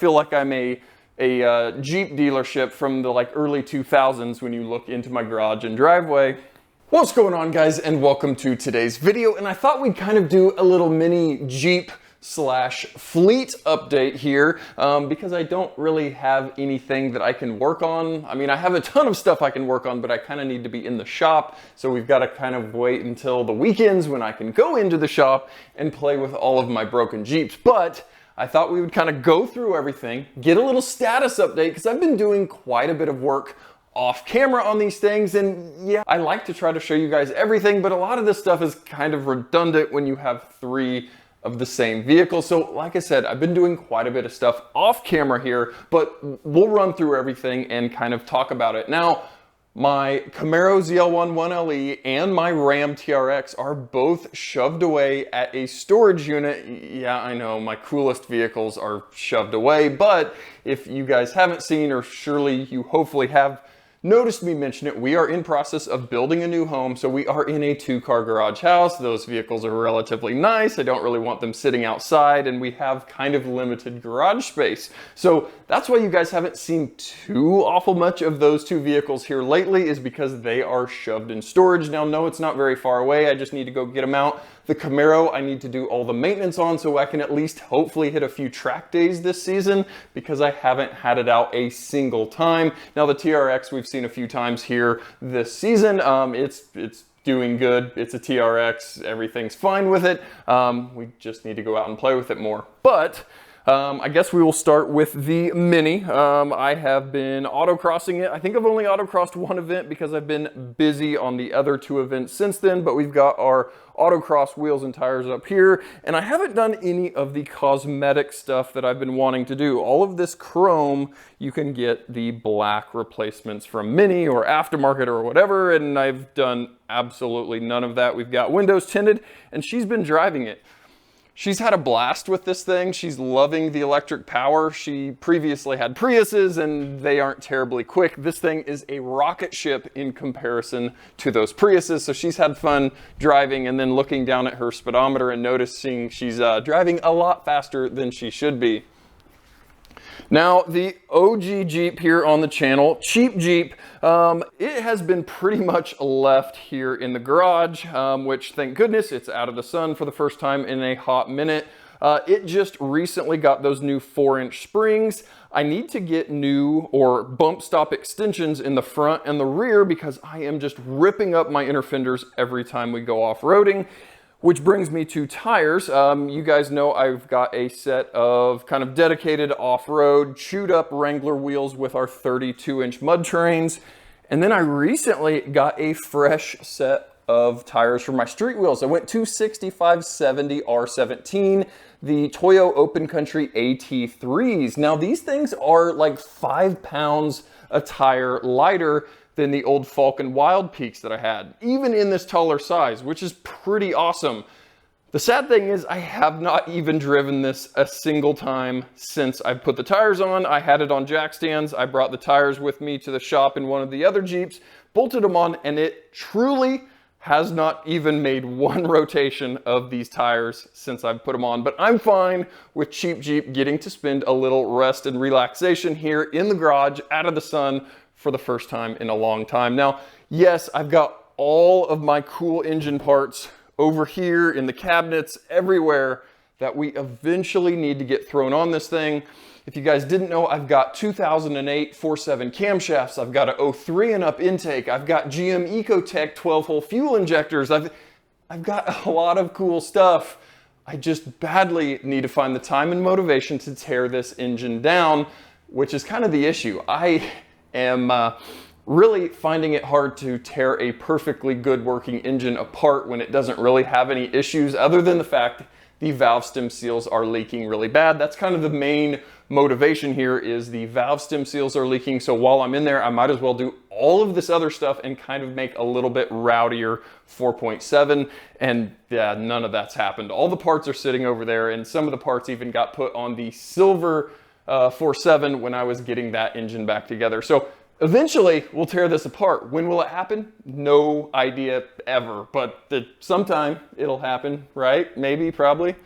feel like I'm a Jeep dealership from the early 2000s when you look into my garage and driveway. What's going on, guys, and welcome to today's video. And I thought we'd kind of do a little mini Jeep slash fleet update here because I don't really have anything that I can work on. I mean, I have a ton of stuff I can work on, but I kind of need to be in the shop. So we've got to kind of wait until the weekends when I can go into the shop and play with all of my broken Jeeps. But I thought we would kind of go through everything, get a little status update, because I've been doing quite a bit of work off camera on these things. And yeah, I like to try to show you guys everything, but a lot of this stuff is kind of redundant when you have three of the same vehicle. So like I said, I've been doing quite a bit of stuff off camera here, but we'll run through everything and kind of talk about it. Now, my Camaro ZL1 1LE and my Ram TRX are both shoved away at a storage unit. Yeah, I know, my coolest vehicles are shoved away, but if you guys haven't seen, or surely you hopefully have noticed me mention it, we are in process of building a new home. So we are in a 2-car garage house. Those vehicles are relatively nice. I don't really want them sitting outside, and we have kind of limited garage space. So that's why you guys haven't seen too awful much of those two vehicles here lately, is because they are shoved in storage. Now, no, it's not very far away. I just need to go get them out. The Camaro, I need to do all the maintenance on so I can at least hopefully hit a few track days this season, because I haven't had it out a single time. Now, the TRX we've seen a few times here this season. It's doing good. It's a TRX. Everything's fine with it. We just need to go out and play with it more. But I guess we will start with the Mini. I have been autocrossing it. I think I've only autocrossed one event because I've been busy on the other two events since then, but we've got our autocross wheels and tires up here, and I haven't done any of the cosmetic stuff that I've been wanting to do. All of this chrome, you can get the black replacements from Mini or aftermarket or whatever, and I've done absolutely none of that. We've got windows tinted, and she's been driving it. She's had a blast with this thing. She's loving the electric power. She previously had Priuses, and they aren't terribly quick. This thing is a rocket ship in comparison to those Priuses. So she's had fun driving, and then looking down at her speedometer and noticing she's driving a lot faster than she should be. Now, the OG Jeep here on the channel, Cheap Jeep, it has been pretty much left here in the garage, which, thank goodness, it's out of the sun for the first time in a hot minute. It just recently got those new 4-inch springs. I need to get new or bump stop extensions in the front and the rear because I am just ripping up my inner fenders every time we go off-roading. Which brings me to tires. You guys know I've got a set of kind of dedicated off-road, chewed up Wrangler wheels with our 32-inch mud terrains. And then I recently got a fresh set of tires for my street wheels. I went to 65/70 R17, the Toyo Open Country AT3s. Now these things are like 5 pounds a tire lighter than the old Falcon Wild Peaks that I had, even in this taller size, which is pretty awesome. The sad thing is I have not even driven this a single time since I put the tires on. I had it on jack stands. I brought the tires with me to the shop in one of the other Jeeps, bolted them on, and it truly has not even made one rotation of these tires since I've put them on. But I'm fine with Cheap Jeep getting to spend a little rest and relaxation here in the garage, out of the sun, for the first time in a long time. Now, yes, I've got all of my cool engine parts over here in the cabinets everywhere that we eventually need to get thrown on this thing. If you guys didn't know, I've got 2008 4.7 camshafts. I've got a 03 and up intake. I've got GM Ecotech 12-hole fuel injectors. I've got a lot of cool stuff. I just badly need to find the time and motivation to tear this engine down, which is kind of the issue. I am really finding it hard to tear a perfectly good working engine apart when it doesn't really have any issues other than the fact the valve stem seals are leaking really bad. That's kind of the main motivation here, is the valve stem seals are leaking. So while I'm in there, I might as well do all of this other stuff and kind of make a little bit rowdier 4.7. And yeah, none of that's happened. All the parts are sitting over there, and some of the parts even got put on the silver 4.7 when I was getting that engine back together. So eventually we'll tear this apart. When will it happen? No idea ever, but sometime it'll happen, right? Maybe, probably.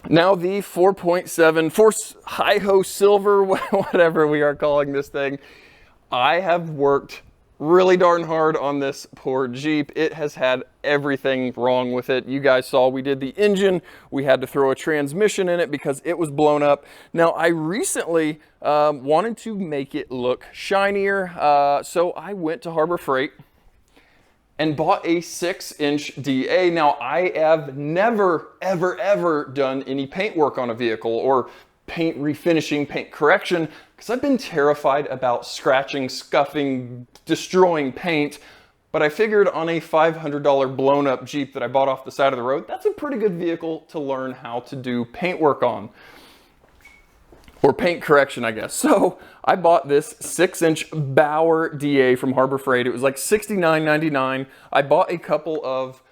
Now the 4.7 Force Hi-Ho Silver, whatever we are calling this thing, I have worked really darn hard on this poor Jeep. It has had everything wrong with it. You guys saw we did the engine. We had to throw a transmission in it because it was blown up. Now I recently wanted to make it look shinier, so I went to Harbor Freight and bought a 6-inch DA. Now I have never, ever done any paint work on a vehicle or paint refinishing, paint correction, because I've been terrified about scratching, scuffing, destroying paint. But I figured on a $500 blown up Jeep that I bought off the side of the road, that's a pretty good vehicle to learn how to do paint work on. Or paint correction, I guess. So I bought this 6-inch Bauer DA from Harbor Freight. It was like $69.99. I bought a couple of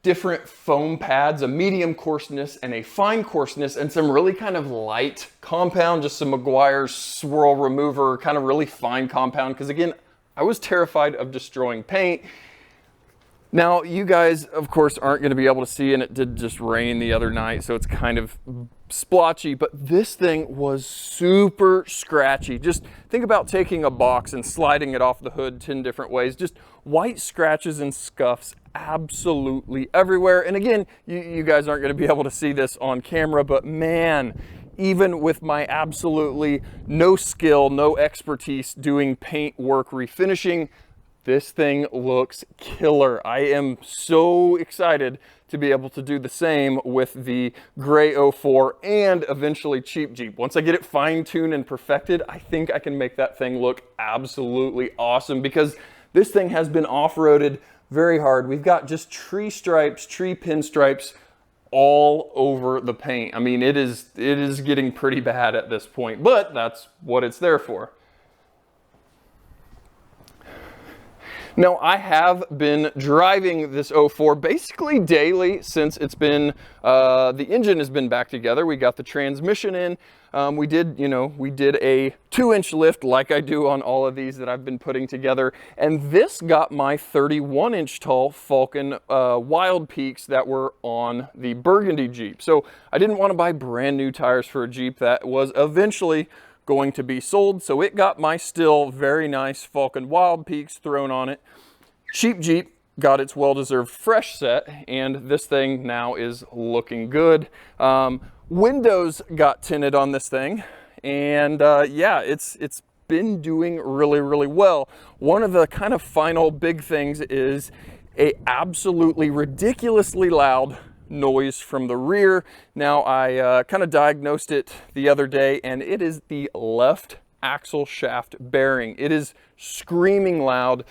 different foam pads, a medium coarseness and a fine coarseness, and some really kind of light compound, just some Meguiar's swirl remover, kind of really fine compound, because again, I was terrified of destroying paint. Now, you guys, of course, aren't going to be able to see, and it did just rain the other night, so it's kind of splotchy, but this thing was super scratchy. Just think about taking a box and sliding it off the hood 10 different ways. Just white scratches and scuffs absolutely everywhere. And again, you guys aren't going to be able to see this on camera, but man, even with my absolutely no skill, no expertise doing paint work refinishing, this thing looks killer. I am so excited to be able to do the same with the gray 04 and eventually cheap Jeep. Once I get it fine-tuned and perfected, I think I can make that thing look absolutely awesome, because this thing has been off-roaded very hard. We've got just tree stripes, tree pinstripes all over the paint. I mean, it is getting pretty bad at this point, but that's what it's there for. Now, I have been driving this 04 basically daily since it's been, the engine has been back together. We got the transmission in. We did a 2-inch lift like I do on all of these that I've been putting together. And this got my 31-inch tall Falcon Wild Peaks that were on the Burgundy Jeep. So I didn't want to buy brand new tires for a Jeep that was eventually going to be sold, so it got my still very nice Falcon Wild Peaks thrown on it. Cheap Jeep got its well-deserved fresh set, and this thing now is looking good. Windows got tinted on this thing, and yeah, it's been doing really well. One of the kind of final big things is a absolutely ridiculously loud noise from the rear. Now I kind of diagnosed it the other day, and it is the left axle shaft bearing. It is screaming loud.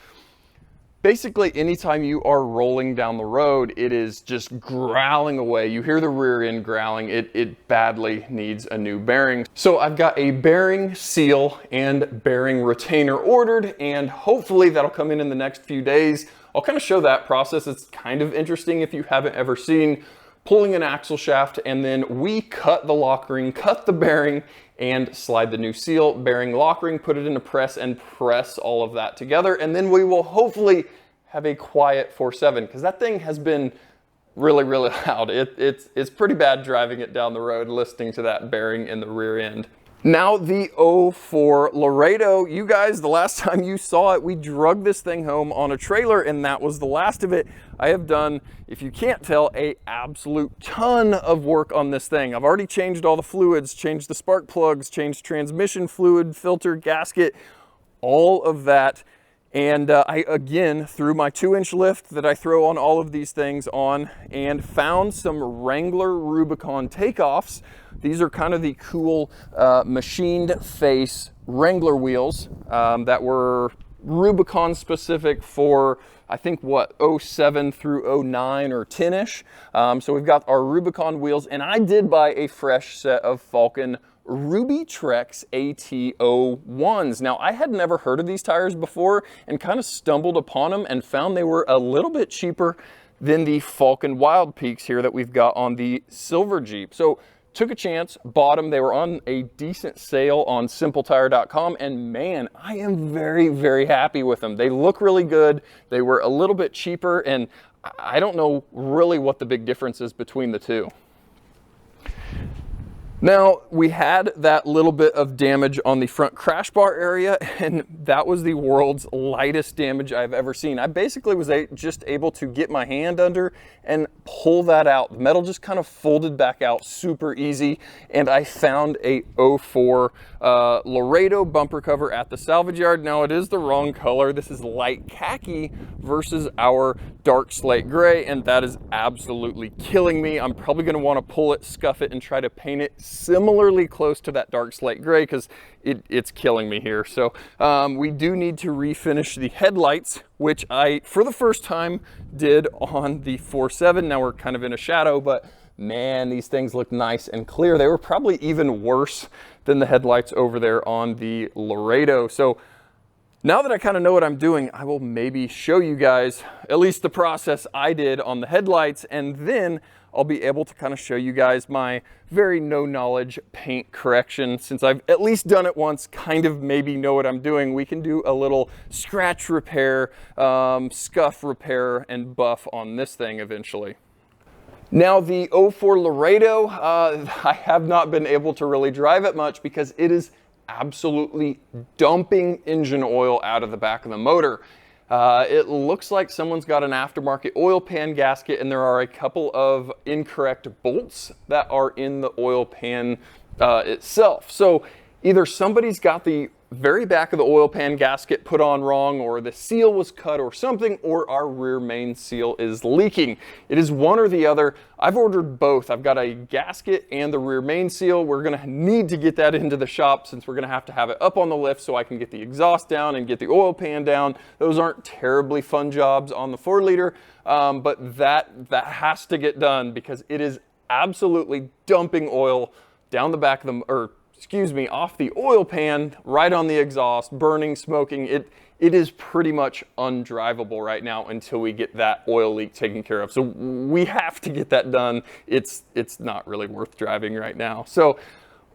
Basically, anytime you are rolling down the road, it is just growling away. You hear the rear end growling. It badly needs a new bearing. So I've got a bearing seal and bearing retainer ordered, and hopefully that'll come in the next few days. I'll kind of show that process. It's kind of interesting if you haven't ever seen pulling an axle shaft, and then we cut the lock ring, cut the bearing, and slide the new seal, bearing, lock ring, put it in a press, and press all of that together. And then we will hopefully have a quiet 4.7, because that thing has been really loud. It's pretty bad driving it down the road, listening to that bearing in the rear end. Now the 04 Laredo, you guys, the last time you saw it, we drug this thing home on a trailer, and that was the last of it. I have done, if you can't tell, a absolute ton of work on this thing. I've already changed all the fluids, changed the spark plugs, changed transmission fluid, filter, gasket, all of that. And I, again, threw my 2-inch lift that I throw on all of these things on, and found some Wrangler Rubicon takeoffs. These are kind of the cool machined face Wrangler wheels that were Rubicon specific for, I think, what, 07 through 09 or 10-ish. So we've got our Rubicon wheels, and I did buy a fresh set of Falcon Ruby Trex AT01s. Now, I had never heard of these tires before and kind of stumbled upon them and found they were a little bit cheaper than the Falcon Wild Peaks here that we've got on the silver Jeep. So took a chance, bought them. They were on a decent sale on simpletire.com, and man, I am very happy with them. They look really good. They were a little bit cheaper, and I don't know really what the big difference is between the two. Now, we had that little bit of damage on the front crash bar area, and that was the world's lightest damage I've ever seen. I basically was just able to get my hand under and pull that out. The metal just kind of folded back out super easy, and I found a 04 Laredo bumper cover at the salvage yard. Now, it is the wrong color. This is light khaki versus our dark slate gray, and that is absolutely killing me. I'm probably going to want to pull it, scuff it, and try to paint it similarly close to that dark slate gray because it's killing me here. So we do need to refinish the headlights, which I, for the first time, did on the 4.7. Now we're kind of in a shadow, but man, these things look nice and clear. They were probably even worse than the headlights over there on the Laredo. So now that I kind of know what I'm doing, I will maybe show you guys at least the process I did on the headlights, and then I'll be able to kind of show you guys my very no knowledge paint correction. Since I've at least done it once, kind of maybe know what I'm doing, we can do a little scratch repair, scuff repair, and buff on this thing eventually. Now the 04 Laredo, I have not been able to really drive it much because it is absolutely dumping engine oil out of the back of the motor. It looks like someone's got an aftermarket oil pan gasket, and there are a couple of incorrect bolts that are in the oil pan itself. So either somebody's got the very back of the oil pan gasket put on wrong, or the seal was cut or something, or our rear main seal is leaking. It is one or the other. I've ordered both. I've got a gasket and the rear main seal. We're gonna need to get that into the shop since we're gonna have to have it up on the lift so I can get the exhaust down and get the oil pan down. Those aren't terribly fun jobs on the 4-liter, but that has to get done because it is absolutely dumping oil down the back of the, off the oil pan, right on the exhaust, burning, smoking. It is pretty much undrivable right now until we get that oil leak taken care of. So we have to get that done. It's not really worth driving right now. So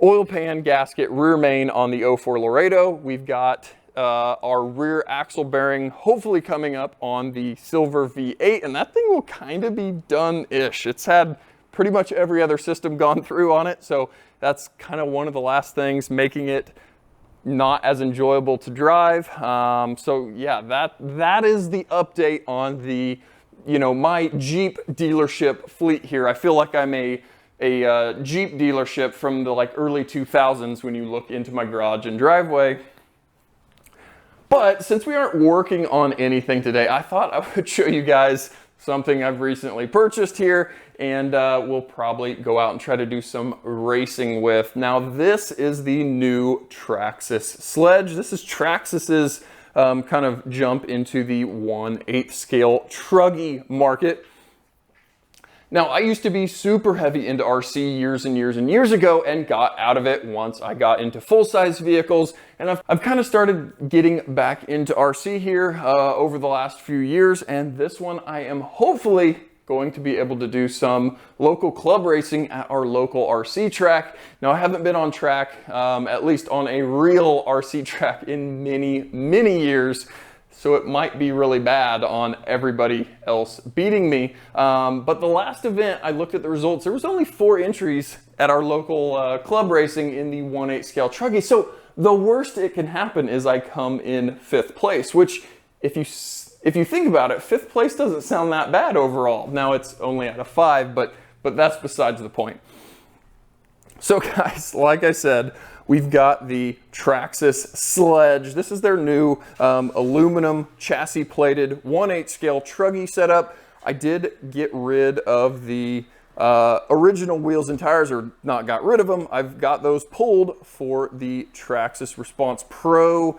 oil pan, gasket, rear main on the 04 Laredo. We've got our rear axle bearing hopefully coming up on the silver V8, and that thing will kind of be done-ish. It's had pretty much every other system gone through on it, so that's kind of one of the last things making it not as enjoyable to drive. So yeah, that is the update on the, my Jeep dealership fleet here. I feel like I'm a Jeep dealership from the early 2000s when you look into my garage and driveway. But since we aren't working on anything today, I thought I would show you guys something I've recently purchased here, and we'll probably go out and try to do some racing with. Now, this is the new Traxxas sledge. This is Traxxas's kind of jump into the 1/8 scale Truggy market. Now, I used to be super heavy into RC years and years and years ago and got out of it once I got into full-size vehicles. And I've kind of started getting back into RC here over the last few years. And this one, I am hopefully going to be able to do some local club racing at our local RC track. Now, I haven't been on track, at least on a real RC track, in many, many years. So it might be really bad on everybody else beating me. But the last event, I looked at the results. There was only 4 entries at our local club racing in the 1/8 scale Truggy. So the worst it can happen is I come in 5th place, which if you think about it, 5th place doesn't sound that bad overall. Now it's only out of 5, but that's besides the point. So guys, like I said, we've got the Traxxas sledge. This is their new aluminum chassis plated 1/8 scale Truggy setup. I did get rid of the original wheels and tires, or not got rid of them. I've got those pulled for the Traxxas Response Pro,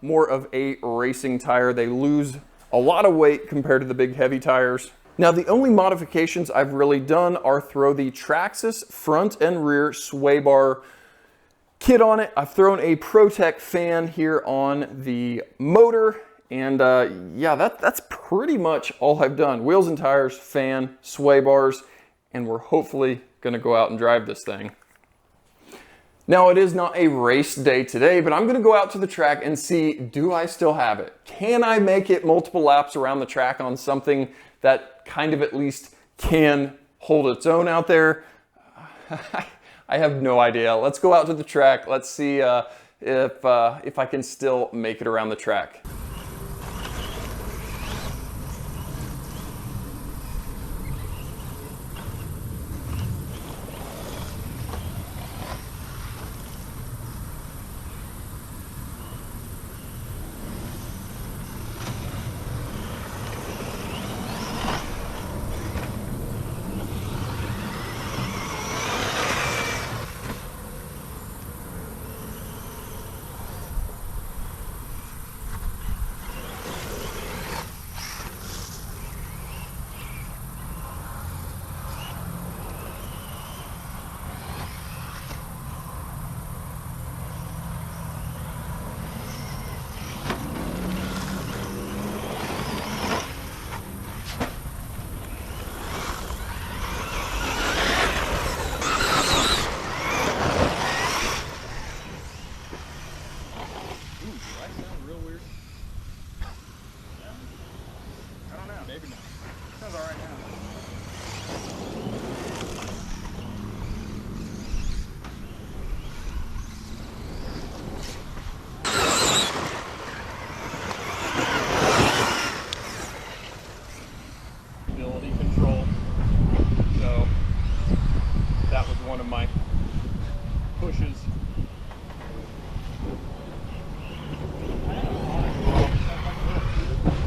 more of a racing tire. They lose a lot of weight compared to the big heavy tires. Now, the only modifications I've really done are throw the Traxxas front and rear sway bar kit on it. I've thrown a ProTech fan here on the motor, and yeah, that's pretty much all I've done. Wheels and tires, fan, sway bars, and we're hopefully gonna go out and drive this thing. Now, it is not a race day today, but I'm gonna go out to the track and see, do I still have it? Can I make it multiple laps around the track on something that kind of at least can hold its own out there? I have no idea. Let's go out to the track. Let's see if I can still make it around the track. One of my pushes.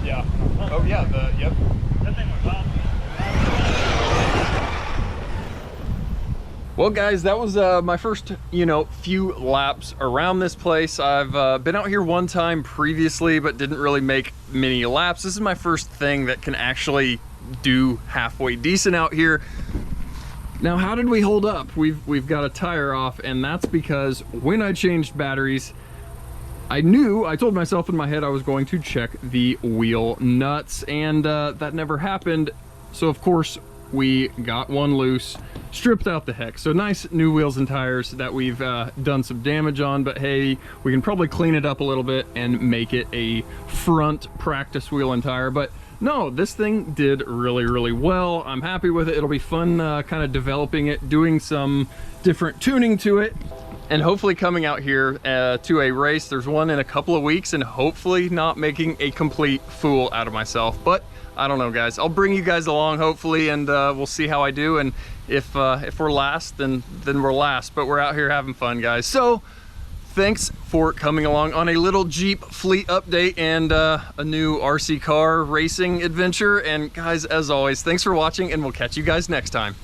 Yeah. Oh yeah, yep. That thing was awesome. Well guys, that was my first, few laps around this place. I've been out here one time previously, but didn't really make many laps. This is my first thing that can actually do halfway decent out here. Now, how did we hold up? We've got a tire off, and that's because when I changed batteries, I told myself in my head I was going to check the wheel nuts, and that never happened. So of course, we got one loose, stripped out the heck. So nice new wheels and tires that we've done some damage on, but hey, we can probably clean it up a little bit and make it a front practice wheel and tire. But no, this thing did really, really well. I'm happy with it. It'll be fun kind of developing it, doing some different tuning to it, and hopefully coming out here to a race. There's one in a couple of weeks, and hopefully not making a complete fool out of myself. But I don't know, guys. I'll bring you guys along, hopefully, and we'll see how I do. And if we're last, then we're last. But we're out here having fun, guys. So thanks for coming along on a little Jeep fleet update and a new RC car racing adventure. And guys, as always, thanks for watching, and we'll catch you guys next time.